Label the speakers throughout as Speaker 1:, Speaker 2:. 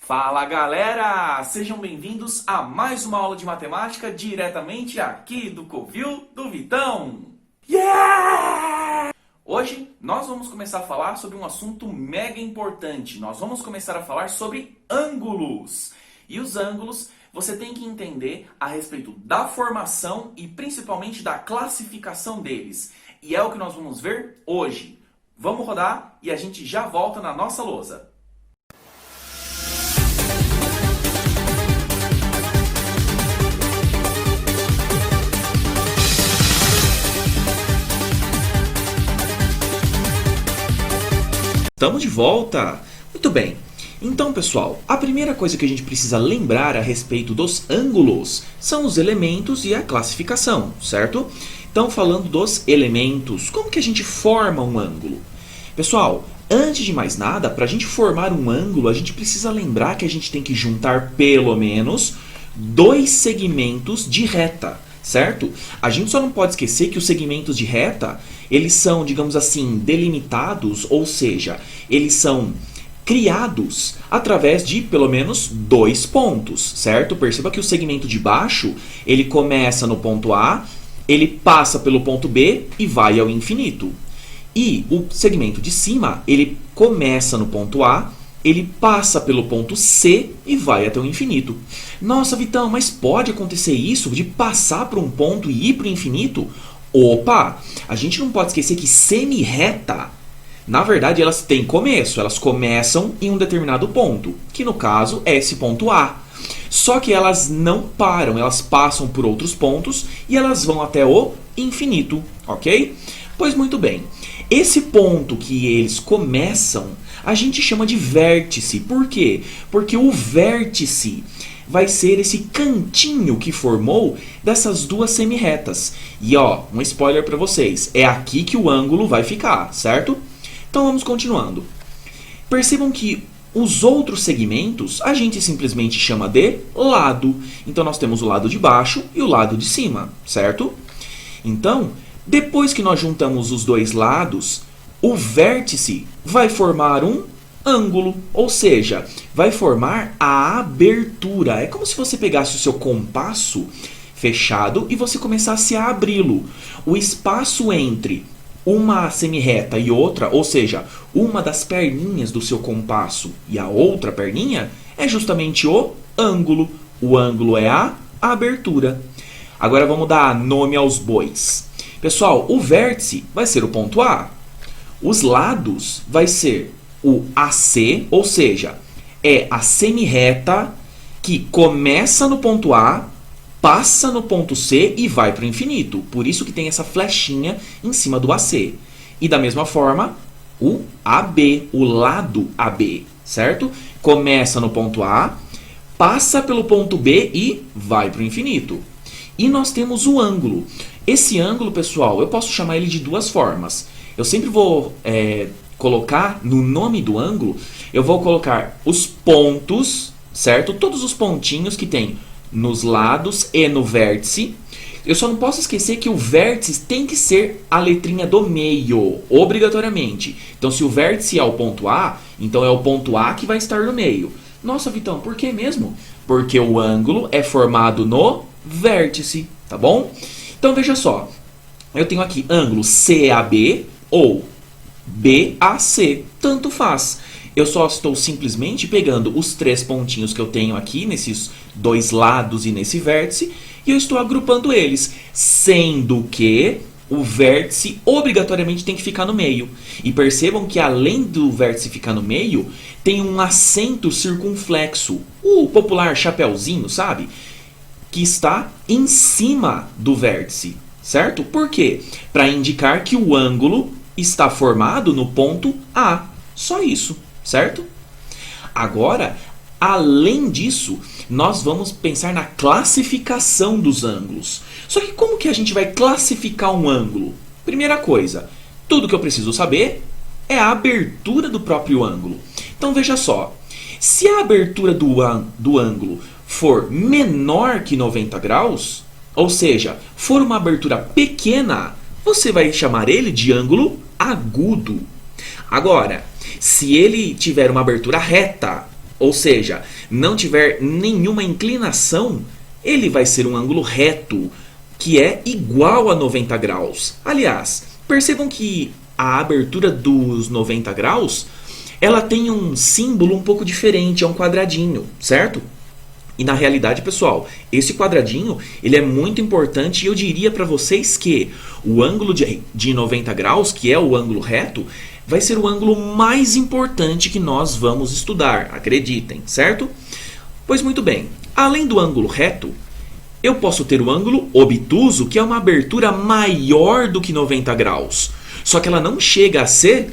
Speaker 1: Fala galera! Sejam bem-vindos a mais uma aula de matemática diretamente aqui do Covil do Vitão! Yeah! Hoje nós vamos começar a falar sobre um assunto mega importante. Nós vamos começar a falar sobre ângulos. E os ângulos você tem que entender a respeito da formação e principalmente da classificação deles. E é o que nós vamos ver hoje. Vamos rodar e a gente já volta na nossa lousa. Estamos de volta! Muito bem. Então, pessoal, a primeira coisa que a gente precisa lembrar a respeito dos ângulos são os elementos e a classificação, certo? Então, falando dos elementos, como que a gente forma um ângulo? Pessoal, antes de mais nada, para a gente formar um ângulo, a gente precisa lembrar que a gente tem que juntar pelo menos dois segmentos de reta, certo? A gente só não pode esquecer que os segmentos de reta, eles são, digamos assim, delimitados, ou seja, eles são criados através de pelo menos dois pontos, certo? Perceba que o segmento de baixo, ele começa no ponto A, ele passa pelo ponto B e vai ao infinito. E o segmento de cima, ele começa no ponto A, ele passa pelo ponto C e vai até o infinito. Nossa, Vitão, mas pode acontecer isso de passar por um ponto e ir para o infinito? Opa! A gente não pode esquecer que semirreta, na verdade, elas têm começo. Elas começam em um determinado ponto, que no caso é esse ponto A. Só que elas não param, elas passam por outros pontos e elas vão até o infinito, ok? Pois muito bem. Esse ponto que eles começam, a gente chama de vértice. Por quê? Porque o vértice vai ser esse cantinho que formou dessas duas semirretas. E ó, um spoiler para vocês, é aqui que o ângulo vai ficar, certo? Então vamos continuando. Percebam que os outros segmentos a gente simplesmente chama de lado. Então nós temos o lado de baixo e o lado de cima, certo? Então, depois que nós juntamos os dois lados, o vértice vai formar um ângulo, ou seja, vai formar a abertura. É como se você pegasse o seu compasso fechado e você começasse a abri-lo. O espaço entre uma semirreta e outra, ou seja, uma das perninhas do seu compasso e a outra perninha, é justamente o ângulo. O ângulo é a abertura. Agora vamos dar nome aos bois. Pessoal, o vértice vai ser o ponto A. Os lados vai ser o AC, ou seja, é a semirreta que começa no ponto A, passa no ponto C e vai para o infinito. Por isso que tem essa flechinha em cima do AC. E da mesma forma, o AB, o lado AB, certo? Começa no ponto A, passa pelo ponto B e vai para o infinito. E nós temos o ângulo. Esse ângulo, pessoal, eu posso chamar ele de duas formas. Eu sempre vou colocar no nome do ângulo, eu vou colocar os pontos, certo? Todos os pontinhos que tem nos lados e no vértice. Eu só não posso esquecer que o vértice tem que ser a letrinha do meio, obrigatoriamente. Então, se o vértice é o ponto A, então é o ponto A que vai estar no meio. Nossa, Vitão, por que mesmo? Porque o ângulo é formado no vértice, tá bom? Então, veja só. Eu tenho aqui ângulo CAB ou BAC, tanto faz. Eu só estou simplesmente pegando os três pontinhos que eu tenho aqui, nesses dois lados e nesse vértice, e eu estou agrupando eles, sendo que o vértice obrigatoriamente tem que ficar no meio. E percebam que além do vértice ficar no meio, tem um acento circunflexo, o popular chapeuzinho, sabe? Que está em cima do vértice, certo? Por quê? Para indicar que o ângulo está formado no ponto A. Só isso, certo? Agora, além disso, nós vamos pensar na classificação dos ângulos. Só que como que a gente vai classificar um ângulo? Primeira coisa, tudo que eu preciso saber é a abertura do próprio ângulo. Então veja só, se a abertura do ângulo for menor que 90 graus, ou seja, for uma abertura pequena, você vai chamar ele de ângulo agudo. Agora, se ele tiver uma abertura reta, ou seja, não tiver nenhuma inclinação, ele vai ser um ângulo reto, que é igual a 90 graus. Aliás, percebam que a abertura dos 90 graus, ela tem um símbolo um pouco diferente, é um quadradinho, certo? E na realidade, pessoal, esse quadradinho ele é muito importante e eu diria para vocês que o ângulo de 90 graus, que é o ângulo reto, vai ser o ângulo mais importante que nós vamos estudar, acreditem, certo? Pois muito bem, além do ângulo reto, eu posso ter o ângulo obtuso, que é uma abertura maior do que 90 graus. Só que ela não chega a ser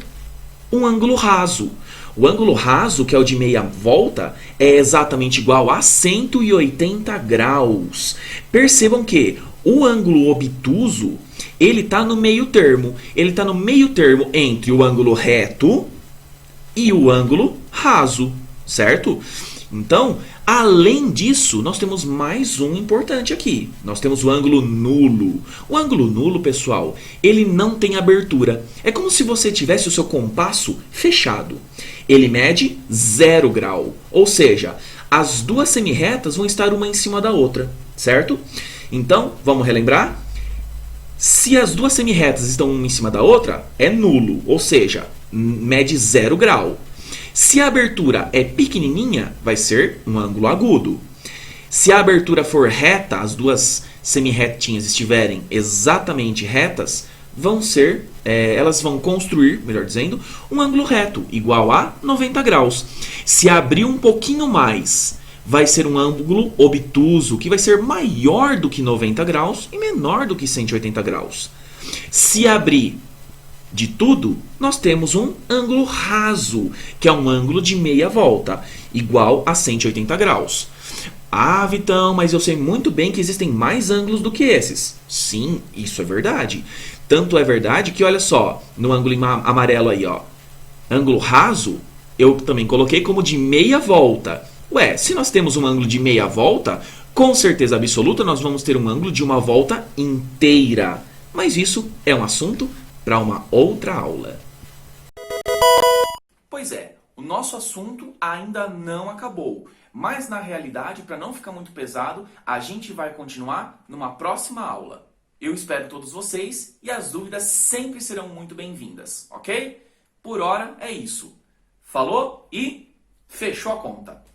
Speaker 1: um ângulo raso. O ângulo raso, que é o de meia volta, é exatamente igual a 180 graus. Percebam que o ângulo obtuso, ele está no meio termo. Ele está no meio termo entre o ângulo reto e o ângulo raso, certo? Então, além disso, nós temos mais um importante aqui. Nós temos o ângulo nulo. O ângulo nulo, pessoal, ele não tem abertura. É como se você tivesse o seu compasso fechado. Ele mede 0 grau. Ou seja, as duas semirretas vão estar uma em cima da outra, certo? Então, vamos relembrar? Se as duas semirretas estão uma em cima da outra, é nulo. Ou seja, mede 0 grau. Se a abertura é pequenininha, vai ser um ângulo agudo. Se a abertura for reta, as duas semirretinhas estiverem exatamente retas, elas vão construir, melhor dizendo, um ângulo reto, igual a 90 graus. Se abrir um pouquinho mais, vai ser um ângulo obtuso, que vai ser maior do que 90 graus e menor do que 180 graus. Se abrir de tudo, nós temos um ângulo raso, que é um ângulo de meia volta, igual a 180 graus. Ah, Vitão, mas eu sei muito bem que existem mais ângulos do que esses. Sim, isso é verdade. Tanto é verdade que, olha só, no ângulo amarelo aí, ó, ângulo raso, eu também coloquei como de meia volta. Ué, se nós temos um ângulo de meia volta, com certeza absoluta nós vamos ter um ângulo de uma volta inteira. Mas isso é um assunto para uma outra aula. Pois é, o nosso assunto ainda não acabou, mas na realidade, para não ficar muito pesado, a gente vai continuar numa próxima aula. Eu espero todos vocês e as dúvidas sempre serão muito bem-vindas, ok? Por hora é isso. Falou e fechou a conta.